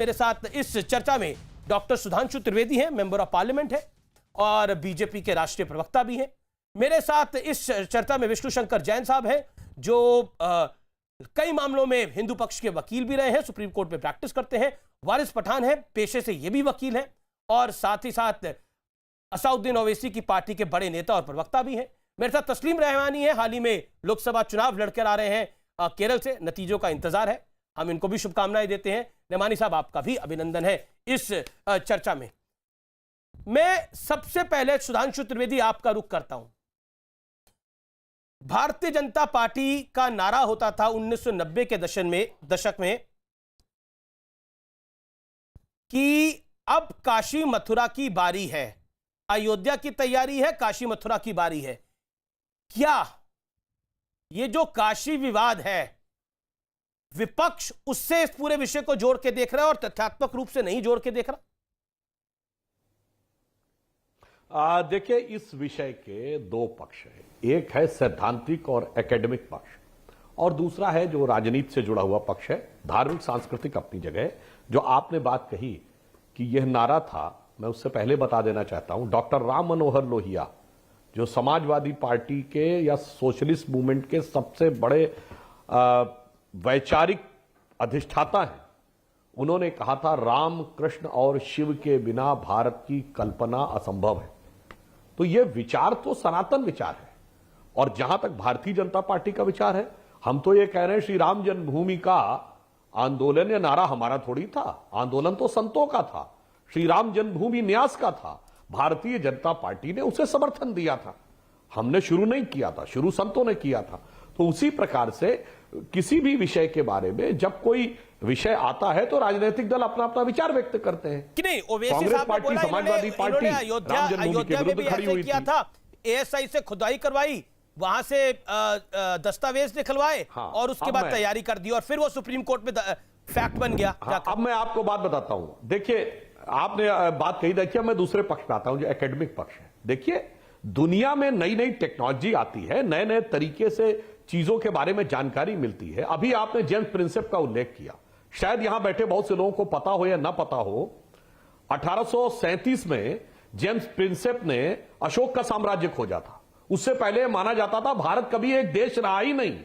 मेरे साथ इस चर्चा में डॉक्टर सुधांशु त्रिवेदी हैं, मेंबर ऑफ पार्लियामेंट है और बीजेपी के राष्ट्रीय प्रवक्ता भी हैं। मेरे साथ इस चर्चा में विष्णु शंकर जैन साहब हैं, जो कई मामलों में हिंदू पक्ष के वकील भी रहे हैं, सुप्रीम कोर्ट में प्रैक्टिस करते हैं। वारिस पठान है, पेशे से ये भी वकील हैं और साथ ही साथ असाउद्दीन ओवैसी की पार्टी के बड़े नेता और प्रवक्ता भी हैं। मेरे साथ तस्लीम रहमानी है, हाल ही में लोकसभा चुनाव लड़कर आ रहे हैं केरल से, नतीजों का इंतजार है, हम इनको भी शुभकामनाएं देते हैं। रहमानी साहब, आपका भी अभिनंदन है इस चर्चा में। मैं सबसे पहले सुधांशु त्रिवेदी आपका रुख करता हूं। भारतीय जनता पार्टी का नारा होता था 1990 के दशक में कि अब काशी मथुरा की बारी है, अयोध्या की तैयारी है, काशी मथुरा की बारी है। क्या ये जो काशी विवाद है, विपक्ष उससे इस पूरे विषय को जोड़ के देख रहा है और तथ्यात्मक रूप से नहीं जोड़ के देख रहा? देखिए, इस विषय के दो पक्ष हैं। एक है सैद्धांतिक और एकेडमिक पक्ष, और दूसरा है जो राजनीति से जुड़ा हुआ पक्ष है, धार्मिक सांस्कृतिक अपनी जगह। जो आपने बात कही कि यह नारा था, मैं उससे पहले बता देना चाहता हूं, डॉक्टर राम मनोहर लोहिया जो समाजवादी पार्टी के या सोशलिस्ट मूवमेंट के सबसे बड़े वैचारिक अधिष्ठाता हैं, उन्होंने कहा था राम, कृष्ण और शिव के बिना भारत की कल्पना असंभव है। तो यह विचार तो सनातन विचार है, और जहां तक भारतीय जनता पार्टी का विचार है, हम तो ये कह रहे हैं श्री राम जन्मभूमि का आंदोलन या नारा हमारा थोड़ी था, आंदोलन तो संतों का था, श्री राम जन्मभूमि न्यास का था। भारतीय जनता पार्टी ने उसे समर्थन दिया था, हमने शुरू नहीं किया था, शुरू संतों ने किया था। तो उसी प्रकार से किसी भी विषय के बारे में जब कोई विषय आता है तो राजनीतिक दल अपना अपना विचार व्यक्त करते हैं कि नहीं। कांग्रेस पार्टी, समाजवादी पार्टी अयोध्या में भी ऐसे किया था, एएसआई से खुदाई करवाई, वहां से दस्तावेज निकलवाए, हाँ, और उसके बाद तैयारी कर दी और फिर वो सुप्रीम कोर्ट में फैक्ट बन गया। हाँ, अब मैं आपको बात बताता हूं। देखिए, आपने बात कही, देखिए मैं दूसरे पक्ष में आता हूं जो एकेडमिक पक्ष है। देखिए, दुनिया में नई नई टेक्नोलॉजी आती है, नए नए तरीके से चीजों के बारे में जानकारी मिलती है। अभी आपने जेम्स प्रिंसेप का उल्लेख किया, शायद यहां बैठे बहुत से लोगों को पता हो या ना पता हो, 1837 में जेम्स प्रिंसेप ने अशोक का साम्राज्य खोजा था। उससे पहले माना जाता था भारत कभी एक देश रहा ही नहीं,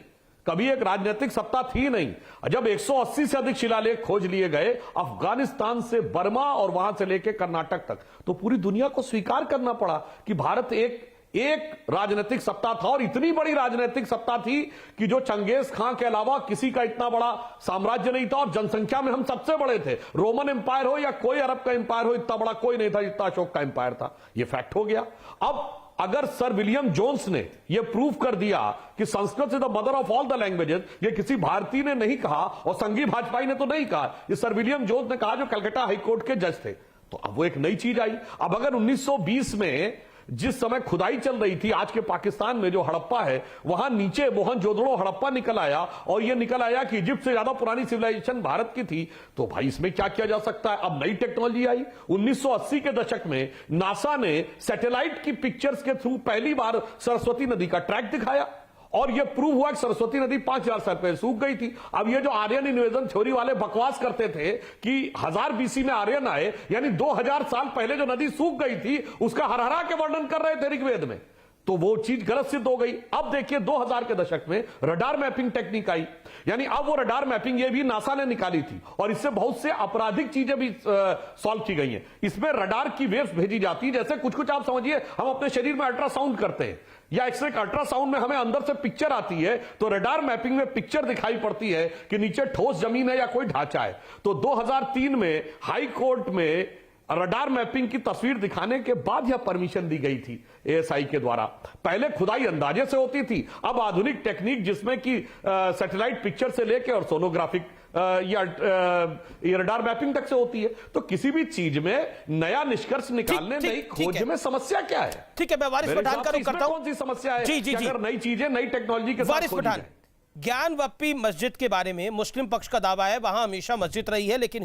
कभी एक राजनीतिक सत्ता थी नहीं। जब 180 से अधिक शिलालेख खोज लिए गए, अफगानिस्तान से बर्मा और वहां से लेकर कर्नाटक तक, तो पूरी दुनिया को स्वीकार करना पड़ा कि भारत एक राजनीतिक सत्ता था, और इतनी बड़ी राजनीतिक सत्ता थी कि जो चंगेज खां के अलावा किसी का इतना बड़ा साम्राज्य नहीं था, और जनसंख्या में हम सबसे बड़े थे। रोमन एम्पायर हो या कोई अरब का एम्पायर हो, इतना बड़ा कोई नहीं था जितना अशोक का एम्पायर था। यह फैक्ट हो गया। अब अगर सर विलियम जोन्स ने यह प्रूव कर दिया कि Sanskrit is the mother of all the languages, ये किसी भारतीय ने नहीं कहा और संघी भाजपाई ने तो नहीं कहा, ये सर विलियम जोन्स ने कहा जो कलकत्ता हाईकोर्ट के जज थे। तो अब वो एक नई चीज आई। अब अगर 1920 में जिस समय खुदाई चल रही थी, आज के पाकिस्तान में जो हड़प्पा है, वहां नीचे मोहनजोदड़ो हड़प्पा निकल आया, और यह निकल आया कि इजिप्ट से ज्यादा पुरानी सिविलाइजेशन भारत की थी, तो भाई इसमें क्या किया जा सकता है। अब नई टेक्नोलॉजी आई। 1980 के दशक में नासा ने सैटेलाइट की पिक्चर्स के थ्रू पहली बार सरस्वती नदी का ट्रैक दिखाया, और यह प्रूव हुआ कि सरस्वती नदी 5000 साल पहले सूख गई थी। अब ये जो आर्यन इन्वेजन थ्योरी वाले बकवास करते थे कि 1000 बीसी में आर्यन आए, यानी 2000 साल पहले जो नदी सूख गई थी उसका हरहरा के वर्णन कर रहे थे ऋग्वेद में, तो वो चीज गलत सिद्ध हो गई। अब देखिए 2000 के दशक में रडार मैपिंग टेक्निक आई, यानी अब वो रडार मैपिंग ये भी नासा ने निकाली थी, और इससे बहुत से आपराधिक चीजें भी सॉल्व की गई हैं। इसमें रडार की वेव्स भेजी जाती है, जैसे कुछ कुछ आप समझिए हम अपने शरीर में अल्ट्रासाउंड करते हैं या एक्सरे अल्ट्रासाउंड में हमें अंदर से पिक्चर आती है, तो रडार मैपिंग में पिक्चर दिखाई पड़ती है कि नीचे ठोस जमीन है या कोई ढांचा है। तो 2003 में हाई कोर्ट में रडार मैपिंग की तस्वीर दिखाने के बाद यह परमिशन दी गई थी एएसआई के द्वारा। पहले खुदाई अंदाजे से होती थी, अब आधुनिक टेक्निक जिसमें कि सैटेलाइट पिक्चर से लेकर और सोनोग्राफिक या रडार मैपिंग तक से होती है। तो किसी भी चीज में नया निष्कर्ष निकालने, नई खोज में समस्या क्या है? ठीक है, मैं वारिस पठान का रुख करता हूं। कौन सी समस्या है? जी, अगर नई चीजें नई टेक्नोलॉजी के साथ वारिस पठान, ज्ञानवापी मस्जिद के बारे में मुस्लिम पक्ष का दावा है वहां हमेशा मस्जिद रही है, लेकिन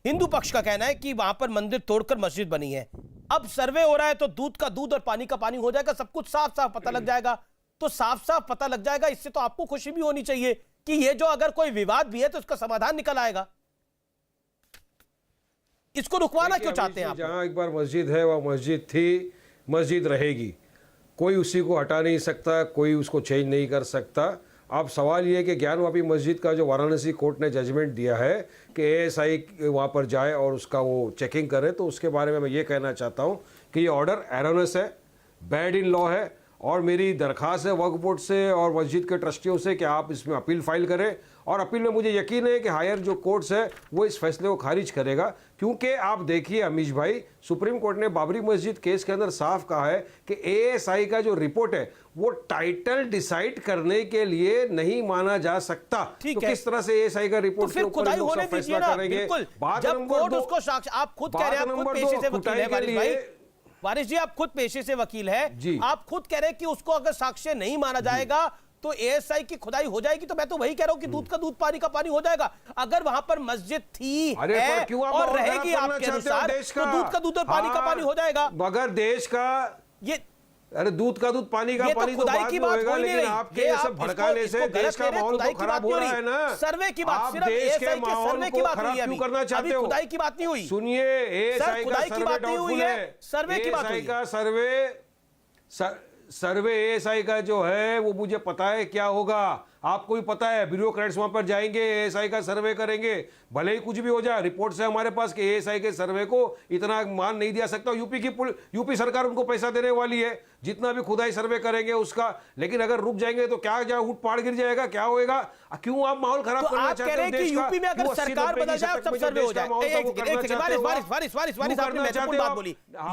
हिंदू पक्ष का कहना है कि वहां पर मंदिर तोड़कर मस्जिद बनी है। अब सर्वे हो रहा है तो दूध का दूध और पानी का पानी हो जाएगा, सब कुछ साफ साफ पता लग जाएगा। तो साफ साफ पता लग जाएगा, इससे तो आपको खुशी भी होनी चाहिए कि ये जो अगर कोई विवाद भी है तो उसका समाधान निकल आएगा। इसको रुकवाना क्यों चाहते हैं आप? जहां एक बार मस्जिद है वह मस्जिद थी, मस्जिद रहेगी, कोई उसी को हटा नहीं सकता, कोई उसको चेंज नहीं कर सकता। अब सवाल ये है कि ज्ञानवापी मस्जिद का जो वाराणसी कोर्ट ने जजमेंट दिया है कि एएसआई वहाँ पर जाए और उसका वो चेकिंग करे, तो उसके बारे में मैं ये कहना चाहता हूँ कि ये ऑर्डर एरोनस है, बैड इन लॉ है, और मेरी दरख्वास्त है वक्फ बोर्ड से और मस्जिद के ट्रस्टियों से कि आप इसमें अपील फाइल करें, और अपील में मुझे यकीन है कि हायर जो कोर्ट्स है वो इस फैसले को खारिज करेगा। क्योंकि आप देखिए अमीश भाई, सुप्रीम कोर्ट ने बाबरी मस्जिद केस के अंदर साफ कहा है कि एएसआई का जो रिपोर्ट है वो टाइटल डिसाइड करने के लिए नहीं माना जा सकता। तो किस तरह से एएसआई का रिपोर्ट के ऊपर फैसला करेंगे? बात नंबर 2, आप खुद कह रहे हैं, आप खुद पेशे से वकील हैं वारिस भाई, वारिस जी आप खुद पेशे से वकील हैं, आप खुद कह रहे हैं कि उसको अगर साक्ष्य नहीं माना जाएगा तो एएसआई की खुदाई हो जाएगी। तो मैं तो वही कह रहा हूं कि दूध का दूध पानी का पानी हो जाएगा। अगर वहां पर मस्जिद थी है और रहेगी आपके अनुसार तो दूध का दूध और पानी का पानी हो जाएगा। मगर देश का ये अरे दूध का दूध पानी का पानी तो बाद में होगा, लेकिन आपके ये सब भड़काने से देश का माहौल तो खराब हो रहा है ना। सर्वे की बात, सिर्फ देश के एएसआई के माहौल सर्वे की को बात हुई खराब है, क्यों करना चाहते हो? खुदाई की बात नहीं हुई। सुनिए, एएसआई का सर्वे डाउटफुल है, सर्वे की बात हुई। एएसआई का सर्वे एएसआई का जो है वो मुझे पता है क्या होगा, आपको भी पता है। ब्यूरोक्रेट्स वहां पर जाएंगे, एएसआई का सर्वे करेंगे, भले ही कुछ भी हो जाए। रिपोर्ट से हमारे पास कि एएसआई के सर्वे को इतना मान नहीं दिया सकता। यूपी सरकार उनको पैसा देने वाली है, जितना भी खुदाई सर्वे करेंगे उसका। लेकिन अगर रुक जाएंगे तो क्या ऊट पहाड़ गिर जाएगा, क्या होएगा? क्यों आप माहौल खराब करना चाहते हो देश का? यूपी में अगर सरकार बदल जाए सब सर्वे हो जाए।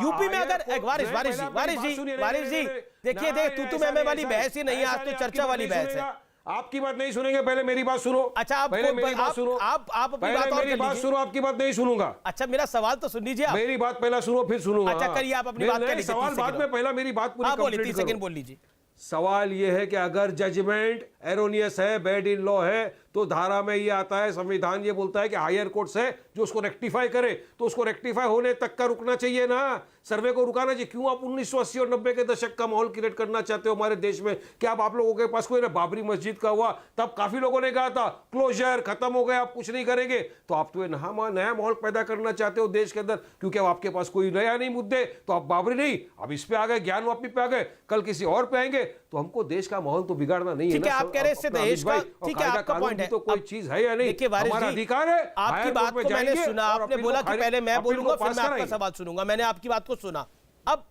यूपी में अगर वारिस जी देखिए, तू मैं वाली बहस ही नहीं है, आज तो चर्चा वाली बहस है। आपकी बात नहीं सुनेंगे, पहले मेरी बात सुनो। अच्छा, पहले मेरी बात सुनो, आप अपनी बात और मेरी बात सुनो, आपकी बात नहीं सुनूंगा। अच्छा, मेरा सवाल तो सुन लीजिए। मेरी बात पहला सुनो फिर सुनूंगा। अच्छा करिए, आप अपनी बात करिए। सवाल बाद में, पहला मेरी बात पूरी कंप्लीट 30 सेकंड बोल लीजिए। सवाल यह है कि अगर जजमेंट एरोनियस है, बैड इन लॉ है, तो धारा में ये आता है, संविधान ये बोलता है कि हायर कोर्ट्स है जो उसको रेक्टिफाई करे, तो उसको रेक्टिफाई होने तक का रुकना चाहिए ना, सर्वे को रुकाना चाहिए। क्यों आप 1980 और 90 के दशक का माहौल क्रिएट करना चाहते हो हमारे देश में? क्या आप लोगों के पास कोई ना, बाबरी मस्जिद का हुआ तब काफी लोगों ने कहा था क्लोजर खत्म हो गया, आप कुछ नहीं करेंगे, तो आप तो नया माहौल पैदा करना चाहते हो देश के अंदर, क्योंकि अब आपके पास कोई नया नहीं मुद्दे, तो आप बाबरी नहीं, अब इस पे आ गए, ज्ञानवापी पे आ गए, कल किसी और पे आएंगे, तो हमको देश का माहौल तो बिगाड़ना नहीं है। ठीक है, आप कह रहे हैं देश का, ठीक है, आपका पॉइंट है, तो कोई चीज है या नहीं? हमारा अधिकार है। आपकी बात को मैंने सुना, आपने बोला कि पहले मैं बोलूंगा फिर मैं आपका सवाल सुनूंगा, मैंने आपकी बात को सुना। अब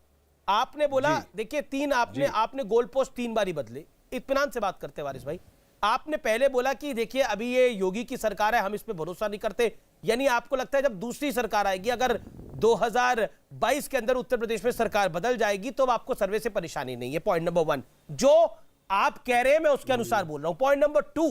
आपने बोला, देखिए आपने गोल पोस्ट 3 बारी बदले। इत्मीनान से बात करते वारिस भाई, आपने पहले बोला कि देखिए अभी ये योगी की सरकार है, हम इस पे भरोसा नहीं करते, यानी आपको लगता है जब दूसरी सरकार आएगी, अगर 2022 के अंदर उत्तर प्रदेश में सरकार बदल जाएगी तो आपको सर्वे से परेशानी नहीं है। पॉइंट नंबर 1 जो आप कह रहे हैं मैं उसके अनुसार बोल रहा हूं। पॉइंट नंबर 2,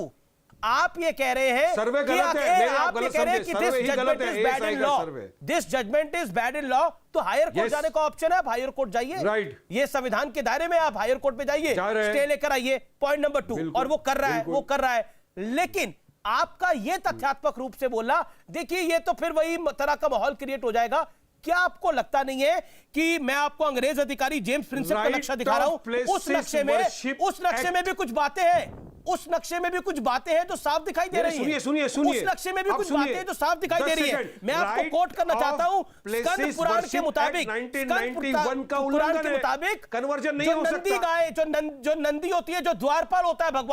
आप ये कह रहे हैं सर्वे कि गलत है, आप ये कह रहे हैं कि this judgment is bad in law, this judgment is bad in law, तो हायर कोर्ट जाने का ऑप्शन है, आप हायर कोर्ट जाइए, राइट, ये संविधान के दायरे में, आप हायर कोर्ट पे जाइए, स्टे लेकर आइए। पॉइंट नंबर 2, और वो कर रहा है, लेकिन आपका ये तथ्यात्मक रूप से बोला, देखिए ये तो फिर वही तरह का माहौल क्रिएट हो जाएगा। क्या आपको लगता नहीं है कि मैं आपको अंग्रेज अधिकारी जेम्स प्रिंसेप का नक्शा दिखा रहा हूं, उस नक्शे में भी कुछ बातें हैं, उस नक्शे में भी कुछ बातें हैं जो साफ दिखाई दे रही हैं। सुनिए, उस नक्शे में भी कुछ बातें हैं जो साफ दिखाई दे रही हैं। मैं आपको कोट करना चाहता हूं, स्कंद पुराण के मुताबिक, 1991 का उल्लंघन है, कन्वर्जन नहीं हो सकता। जो नंदी होती है, जो द्वारपाल होता है भगवान